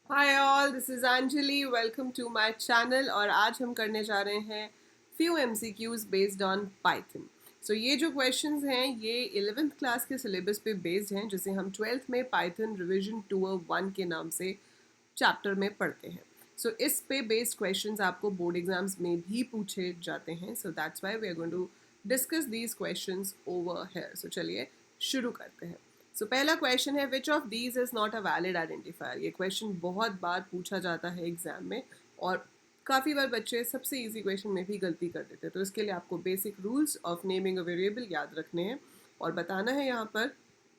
Hi all, this is Anjali. Welcome to my channel. और आज हम करने जा रहे हैं few MCQs based on Python. So ये जो क्वेश्चंस हैं ये 11th क्लास के सिलेबस पे बेस्ड हैं, जिसे हम 12th में पाइथन रिवीजन 201 के नाम से चैप्टर में पढ़ते हैं। सो इस पे बेस्ड क्वेश्चंस आपको बोर्ड एग्जाम्स में भी पूछे जाते हैं। So that's why we are going to discuss these questions over here. So चलिए शुरू करते हैं। सो पहला क्वेश्चन है, which of these is not a valid identifier. ये क्वेश्चन बहुत बार पूछा जाता है एग्जाम में, और काफ़ी बार बच्चे सबसे इजी क्वेश्चन में भी गलती कर देते हैं। तो इसके लिए आपको basic rules of naming a variable याद रखने हैं और बताना है यहाँ पर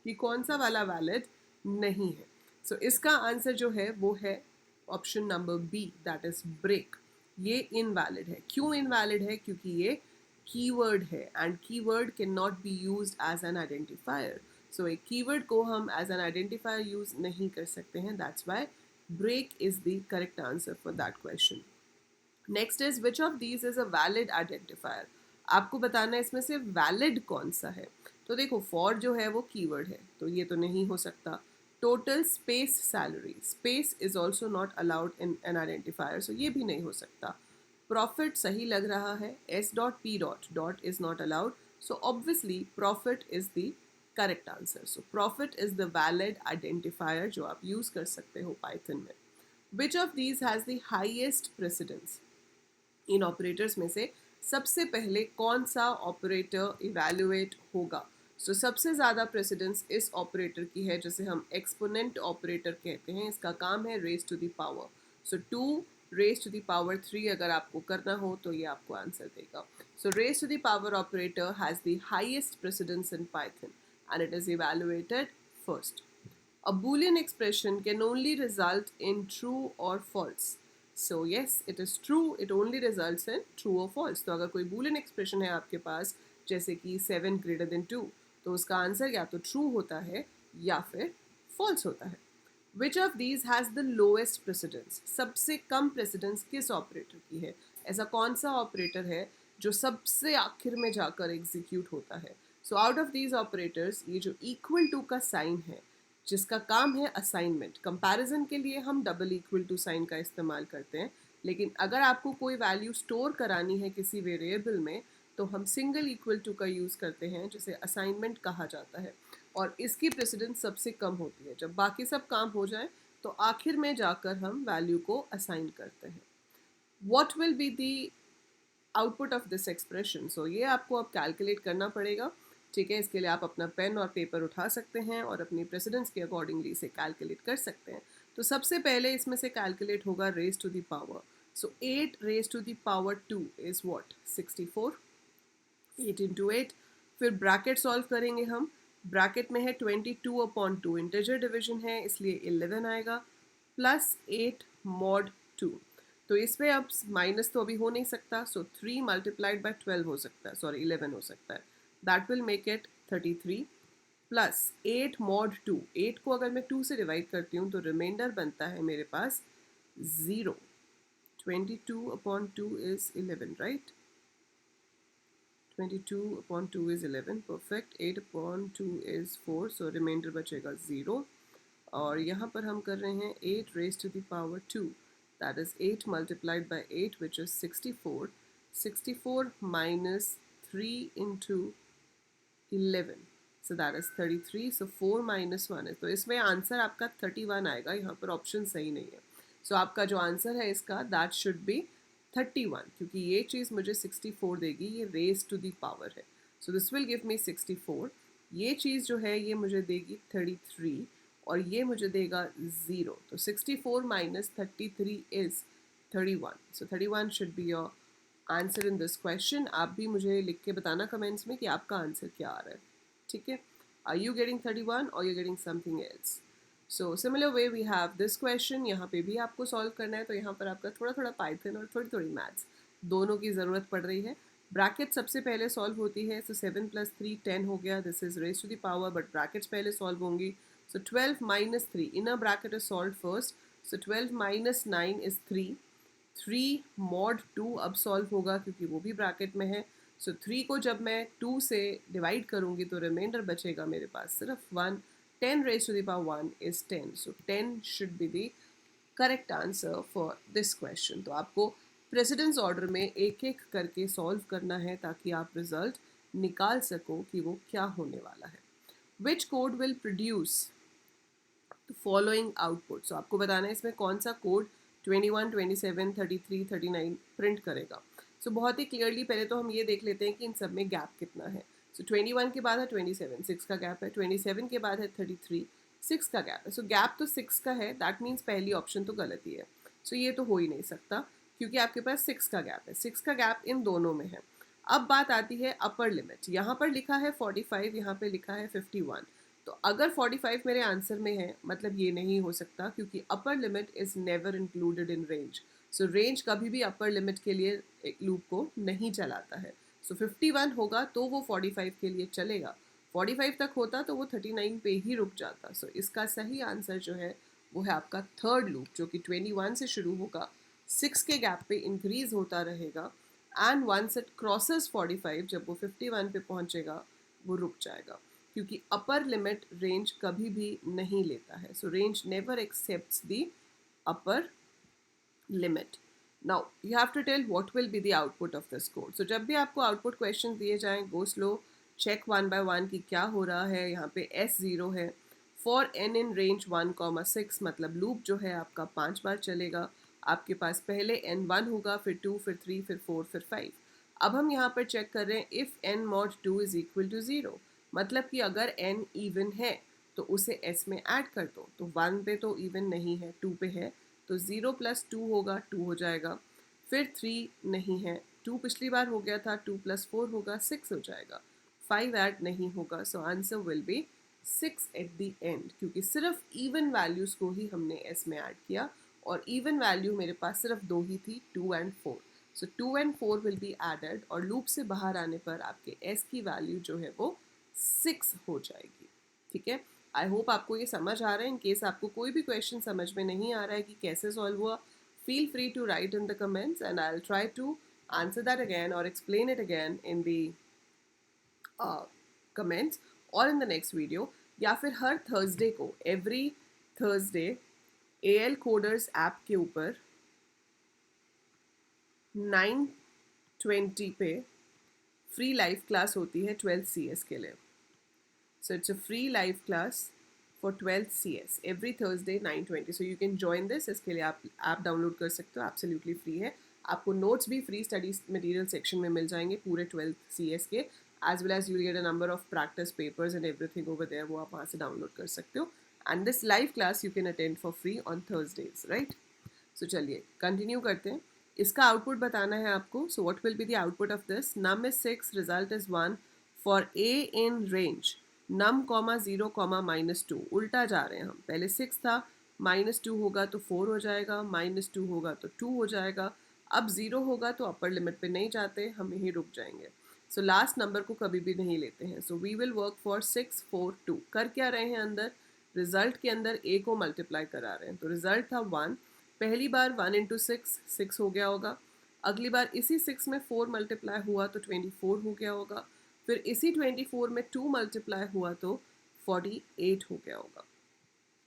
कि कौन सा वाला वैलिड नहीं है। सो इसका आंसर जो है वो है option number B, that is break. ये इनवैलिड है। क्यों इनवैलिड है? क्योंकि ये कीवर्ड है and keyword can not be used as an identifier. So एक कीवर्ड को हम एज एन आइडेंटिफायर यूज नहीं कर सकते हैं। That's why break is the correct answer for that question. Next is, which of these is a valid identifier. आपको बताना है इसमें से वैलिड कौन सा है। तो देखो, फॉर जो है वो कीवर्ड है, तो ये तो नहीं हो सकता। Total space salary, space is also not allowed in an identifier, so ये भी नहीं हो सकता। प्रॉफिट सही लग रहा है। S dot P dot dot is not allowed, so obviously profit is the correct answer. So profit is the valid identifier जो आप यूज कर सकते हो पाइथन में। विच of these has the highest precedence. In operators में से सबसे पहले कौन सा ऑपरेटर इवैल्यूएट होगा। सो सबसे ज़्यादा प्रेसिडेंस इस ऑपरेटर की है, जिसे हम एक्सपोनेंट ऑपरेटर कहते हैं। इसका काम है raise to the power. So 2 raise to the power 3 अगर आपको करना हो तो ये आपको आंसर देगा। So raise to the power operator has the highest precedence in Python and it is evaluated first. A Boolean expression can only result in true or false. So yes, it is true, it only results in true or false. तो अगर कोई Boolean expression है आपके पास, जैसे कि 7 greater than 2, तो उसका answer या तो true होता है या फिर false होता है। Which of these has the lowest precedence? सबसे कम precedence किस ऑपरेटर की है? ऐसा कौन सा ऑपरेटर है जो सबसे आखिर में जाकर एग्जीक्यूट होता है? So out of these operators, ये जो इक्वल टू का साइन है, जिसका काम है असाइनमेंट, कंपैरिजन के लिए हम डबल इक्वल टू साइन का इस्तेमाल करते हैं, लेकिन अगर आपको कोई वैल्यू स्टोर करानी है किसी वेरिएबल में तो हम सिंगल इक्वल टू का यूज़ करते हैं, जिसे असाइनमेंट कहा जाता है। और इसकी प्रेसिडेंस सबसे कम होती है। जब बाकी सब काम हो जाए तो आखिर में जाकर हम वैल्यू को असाइन करते हैं। What will be the output of this expression. So ये आपको अब कैलकुलेट करना पड़ेगा। ठीक है, इसके लिए आप अपना पेन और पेपर उठा सकते हैं और अपनी प्रेसिडेंस के अकॉर्डिंगली इसे कैलकुलेट कर सकते हैं। तो सबसे पहले इसमें से कैलकुलेट होगा raise to the power. So 8 raise to the power 2 what व्हाट, 64। 8 इंटू 8। फिर ब्रैकेट सॉल्व करेंगे हम। ब्रैकेट में है 22/2, इंटीजर डिवीजन है इसलिए 11 आएगा, प्लस 8 मॉड 2। तो इसमें अब माइनस तो अभी हो नहीं सकता, सो 3 मल्टीप्लाइड बाय 12 हो सकता है, सॉरी 11 हो सकता है। That will make it 33, plus 8 mod 2। 8 को अगर मैं 2 से डिवाइड करती हूँ तो रिमाइंडर बनता है मेरे पास 0। 22/2 is 11, right. 22/2 is 11, perfect. 8/2 is 4, so remainder बचेगा 0। और यहाँ पर हम कर रहे हैं 8 raised to the power 2, that is 8 multiplied by 8 which is 64। 64 minus 3 into 11, so that is 33, so 4 minus 1 है, तो इसमें आंसर आपका 31 आएगा। यहाँ पर ऑप्शन सही नहीं है। सो आपका जो आंसर है इसका, दैट शुड बी 31, क्योंकि ये चीज़ मुझे 64 देगी, ये रेज टू दी पावर है। So this will give me 64। ये चीज़ जो है ये मुझे देगी 33 और ये मुझे देगा 0। तो 64 minus 33 is 31। So 31 should be your answer in this question. आप भी मुझे लिख के बताना कमेंट्स में कि आपका आंसर क्या आ रहा है। ठीक है, आर यू गेटिंग 31 और you getting something else. So similar way we have this question. यहाँ पे भी आपको सॉल्व करना है, तो यहाँ पर आपका थोड़ा थोड़ा पाइथन और थोड़ी थोड़ी मैथ्स दोनों की ज़रूरत पड़ रही है। ब्रैकेट सबसे पहले सॉल्व होती है, सो 7 + 3 10 हो गया, this is raise to the power, but brackets पहले सॉल्व होंगी। So 12 minus 3, inner bracket is solve first, so 12 minus 9 is 3। 3 mod 2 अब सॉल्व होगा क्योंकि वो भी ब्रैकेट में है। सो 3 को जब मैं 2 से डिवाइड करूँगी तो रिमाइंडर बचेगा मेरे पास सिर्फ 1। 10 raised to the power 1 is 10, so 10 should be the correct answer for this question. तो आपको प्रेसिडेंस ऑर्डर में एक एक करके सॉल्व करना है ताकि आप रिजल्ट निकाल सको कि वो क्या होने वाला है। Which code will produce following output. So आपको बताना है इसमें कौन सा कोड 21, 27, 33, 39 प्रिंट करेगा। सो बहुत ही क्लियरली पहले तो हम ये देख लेते हैं कि इन सब में गैप कितना है। सो 21 के बाद है 27, 6 का गैप है। 27 के बाद है 33, 6 का गैप है। सो गैप तो 6 का है, दैट मीन्स पहली ऑप्शन तो गलत ही है। सो ये तो हो ही नहीं सकता क्योंकि आपके पास 6 का गैप है। 6 का गैप इन दोनों में है। अब बात आती है अपर लिमिट। यहाँ पर लिखा है 45, यहाँ पे लिखा है 51। तो अगर 45 मेरे आंसर में है मतलब ये नहीं हो सकता क्योंकि upper limit is never included in range. So range कभी भी अपर लिमिट के लिए एक लूप को नहीं चलाता है। सो 51 होगा तो वो 45 के लिए चलेगा। 45 तक होता तो वो 39 पे ही रुक जाता। सो इसका सही आंसर जो है वो है आपका थर्ड लूप, जो कि 21 से शुरू होगा, 6 के गैप पे इंक्रीज होता रहेगा एंड वंस इट क्रॉसेस 45, जब वो 51 पे पहुंचेगा वो रुक जाएगा क्योंकि अपर लिमिट रेंज कभी भी नहीं लेता है। So range never accepts the upper limit. Now you have to tell what will be the output of this code. So जब भी आपको आउटपुट क्वेश्चन दिए जाएं, go slow, check one by one कि क्या हो रहा है। यहाँ पे S0 है फॉर n इन रेंज 1, 6, मतलब लूप जो है आपका 5 बार चलेगा। आपके पास पहले n1 होगा, फिर 2, फिर 3, फिर 4, फिर 5। अब हम यहाँ पर चेक कर रहे हैं if n mod 2 is equal to 0, मतलब कि अगर n इवन है तो उसे s में ऐड कर दो। तो 1 पे तो इवन नहीं है, 2 पे है, तो 0 प्लस 2 होगा, 2 हो जाएगा। फिर 3 नहीं है, 2 पिछली बार हो गया था, 2 प्लस 4 होगा, 6 हो जाएगा। 5 ऐड नहीं होगा, so answer will be 6 at the end, क्योंकि सिर्फ इवन वैल्यूज़ को ही हमने s में ऐड किया और इवन वैल्यू मेरे पास सिर्फ दो ही थी, 2 and 4। So 2 and 4 be added एडेड और लूप से बाहर आने पर आपके s की वैल्यू जो है वो 6 हो जाएगी। ठीक है, आई होप आपको ये समझ आ रहा है। इन केस आपको कोई भी क्वेश्चन समझ में नहीं आ रहा है कि कैसे सॉल्व हुआ, feel free to write in the comments and I will try to answer that again और explain it again in the comments और इन द नेक्स्ट वीडियो। या फिर हर थर्सडे को, every Thursday AL coders app के ऊपर 9:20 पे free live class होती है 12th CS के लिए। So it's a free live class for 12th CS every Thursday 9:20. So you can join this. इसके लिए आप ऐप डाउनलोड कर सकते हो, एब्सोल्युटली फ्री है। आपको नोट्स भी फ्री स्टडी मटेरियल सेक्शन में मिल जाएंगे पूरे 12th CS के, as well as you get a number of practice papers and everything over there, वो आप वहाँ से डाउनलोड कर सकते हो। And this live class you can attend for free on Thursdays, right. So चलिए कंटिन्यू करते हैं। इसका आउटपुट बताना है आपको। So what will be the output of this? Num is 6, result is 1 for A in range num comma 0 comma -2। उल्टा जा रहे हैं हम, पहले 6 था, -2 होगा तो 4 हो जाएगा, -2 होगा तो 2 हो जाएगा। अब 0 होगा तो अपर लिमिट पे नहीं जाते, हम यहीं रुक जाएंगे। सो लास्ट नंबर को कभी भी नहीं लेते हैं। So we will work for 6, 4, 2। कर क्या रहे हैं अंदर? रिजल्ट के अंदर A को मल्टीप्लाई करा रहे हैं। तो रिजल्ट था 1, पहली बार 1 इंटू 6, 6 हो गया होगा। अगली बार इसी 6 में 4 मल्टीप्लाई हुआ तो 24 हो गया होगा। फिर इसी 24 में 2 मल्टीप्लाई हुआ तो 48 हो गया होगा।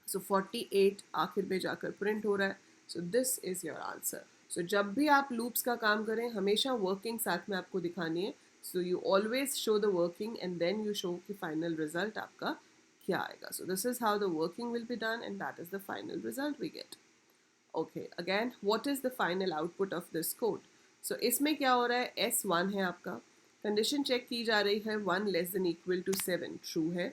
सो 48 आखिर में जाकर प्रिंट हो रहा है। So this is your answer. So जब भी आप लूप्स का काम करें हमेशा वर्किंग साथ में आपको दिखानी है। So you always show the working and then you show कि फाइनल रिजल्ट आपका क्या आएगा। So this is how the working will be done and that is the final result we get. Okay, again what is the final output of this code? So इसमें क्या हो रहा है? S1 है आपका, कंडीशन चेक की जा रही है 1 less than equal to 7, true है।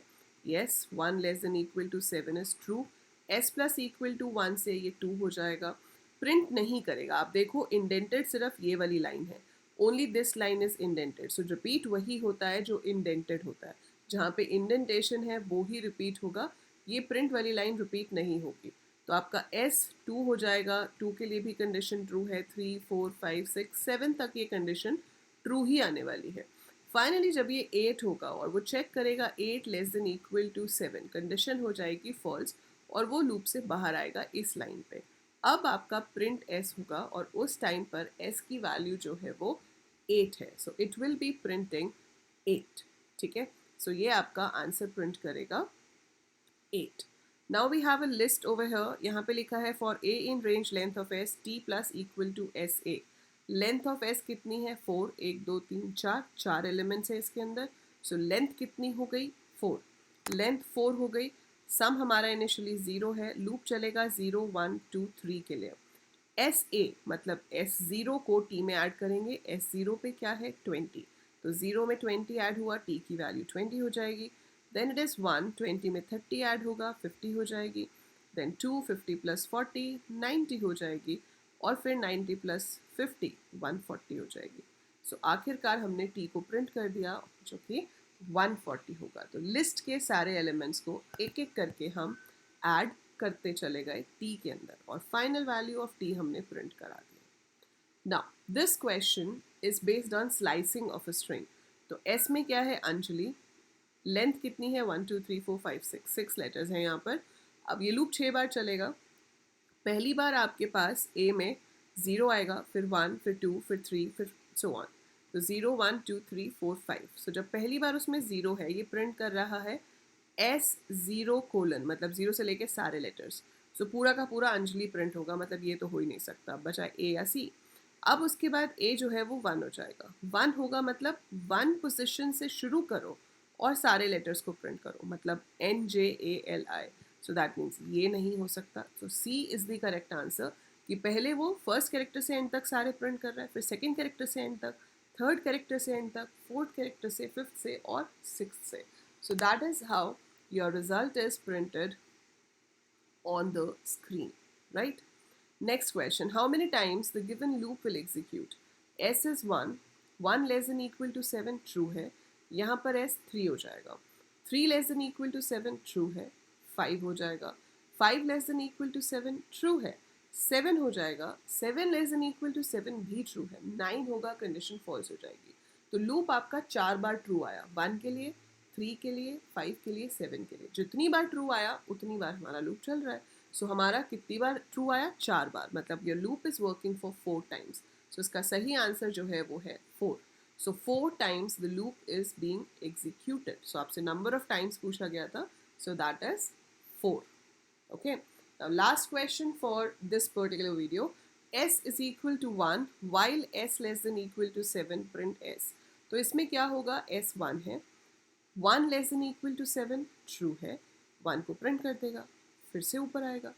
Yes, 1 less than equal to 7 is true. S plus equal to 1 से ये 2 हो जाएगा। प्रिंट नहीं करेगा, आप देखो इंडेंटेड सिर्फ ये वाली लाइन है, only this line is indented. So repeat वही होता है जो इंडेंटेड होता है, जहाँ पे इंडेंटेशन है वो ही रिपीट होगा, ये प्रिंट वाली लाइन रिपीट नहीं होगी। तो आपका S2 हो जाएगा, 2 के लिए भी कंडीशन ट्रू है, 3, 4, 5, 6, 7 तक ये कंडीशन ट्रू ही आने वाली है। फाइनली जब ये 8 होगा और वो चेक करेगा 8 less than equal to 7, condition हो जाएगी फॉल्स और वो लूप से बाहर आएगा इस लाइन पे। अब आपका प्रिंट S होगा और उस टाइम पर S की वैल्यू जो है वो 8 है। So it will be printing 8। ठीक है, सो ये आपका आंसर प्रिंट करेगा 8। Now we have a list over here. यहाँ पे लिखा है for a in range length of S T plus equal to S a. Length of S कितनी है? 4. 1 2 3 4, 4 एलिमेंट्स है इसके अंदर. सो लेंथ कितनी हो गई? 4. लेंथ 4 हो गई. सम हमारा इनिशियली 0 है. लूप चलेगा 0 1 2 3 के लिए. एस ए मतलब एस ज़ीरो को टी में ऐड करेंगे. एस ज़ीरो पे क्या है? 20. तो ज़ीरो में 20 ऐड हुआ, टी की वैल्यू 20 हो जाएगी. देन इट इज़ 1, 20 में 30 ऐड होगा, 50 हो जाएगी. देन 2, 50 प्लस 40, 90 हो जाएगी. और फिर 90 प्लस 50, 140 हो जाएगी. सो आखिरकार हमने टी को प्रिंट कर दिया जो कि 140 होगा. तो लिस्ट के सारे एलिमेंट्स को एक एक करके हम ऐड करते चले गए टी के अंदर और फाइनल वैल्यू ऑफ टी हमने प्रिंट करा दिया. Now this question is based on slicing of a string. तो एस में क्या है? अंजलि. लेंथ कितनी है? 1 2 3 4 5 6, 6 लेटर्स हैं यहाँ पर. अब ये लूप 6 बार चलेगा. पहली बार आपके पास ए में 0 आएगा, फिर 1, फिर 2, फिर 3, फिर सो ऑन. तो 0 1 2 3 4 5. सो जब पहली बार उसमें 0 है, ये प्रिंट कर रहा है एस ज़ीरो कोलन, मतलब 0 से लेके सारे लेटर्स. सो पूरा का पूरा अंजलि प्रिंट होगा. मतलब ये तो हो ही नहीं सकता. बचा ए या सी. अब उसके बाद ए जो है वो 1 हो जाएगा. 1 होगा मतलब 1 पोजिशन से शुरू करो और सारे लेटर्स को प्रिंट करो. मतलब NJALI. सो दैट मीन्स ये नहीं हो सकता. तो सी इज़ द करेक्ट आंसर कि पहले वो फर्स्ट कैरेक्टर से एंड तक सारे प्रिंट कर रहा है, फिर सेकेंड कैरेक्टर से एंड तक, थर्ड कैरेक्टर से एंड तक, फोर्थ कैरेक्टर से, फिफ्थ से और सिक्स्थ से. So that is how your result is printed on the screen, right? Next question, how many times the given loop will execute? S is 1, 1 less than equal to 7 true है. यहाँ पर S 3 हो जाएगा. 3 less than equal to 7 true है. 5 हो जाएगा. 5 less than equal to 7 true है. 7 हो जाएगा. 7 less than equal to 7 भी true है. 9 होगा, कंडीशन फॉल्स हो जाएगी. तो लूप आपका 4 बार ट्रू आया. 1 के लिए, 3 के लिए, 5 के लिए, 7 के लिए. जितनी बार ट्रू आया उतनी बार हमारा लूप चल रहा है. सो हमारा कितनी बार ट्रू आया? 4 बार. मतलब your loop is working for 4 times. So इसका सही आंसर जो है वो है 4. So 4 times the loop is being executed. So आपसे नंबर ऑफ टाइम्स पूछा गया था. So that is 4. Okay. Now last question for this particular video. S is equal to 1 while S less than equal to 7 print S. तो इसमें क्या होगा? S 1 है. 1 less than equal to 7 true है. 1 को प्रिंट कर देगा, फिर से ऊपर आएगा.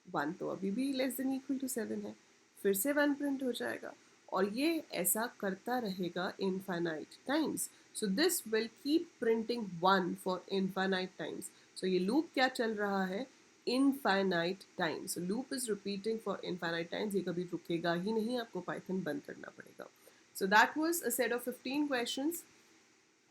1 तो अभी भी लेस देन इक्वल टू 7 है, फिर से 1 प्रिंट हो जाएगा. और ये ऐसा करता रहेगा infinite times. So this will keep printing 1 for infinite times. So ये लूप क्या चल रहा है? Infinite times. So loop is repeating for infinite times. ये कभी रुकेगा ही नहीं. आपको पाइथन बंद करना पड़ेगा. So that was a set of 15 questions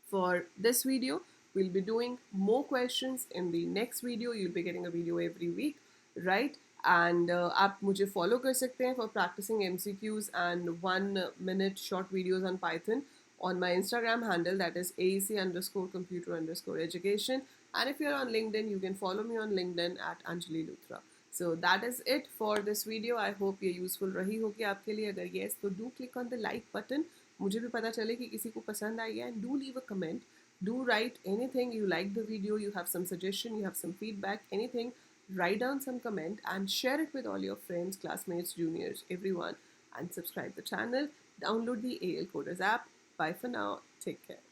for this video. We'll be doing more questions in the next video. You'll be getting a video every week, right? And आप मुझे follow कर सकते हैं for practicing MCQs and 1-minute short videos on Python on my Instagram handle, that is AEC_computer_education. And if you're on LinkedIn, you can follow me on LinkedIn at Anjali Luthra. So that is it for this video. I hope ये useful रही होगी आपके लिए. अगर yes तो do click on the like button. मुझे भी पता चले कि किसी को पसंद आई है. And do leave a comment. Do write anything you like the video. You have some suggestion, you have some feedback, anything. Write down some comment and share it with all your friends, classmates, juniors, everyone. And subscribe the channel. Download the AL Coders app. Bye for now. Take care.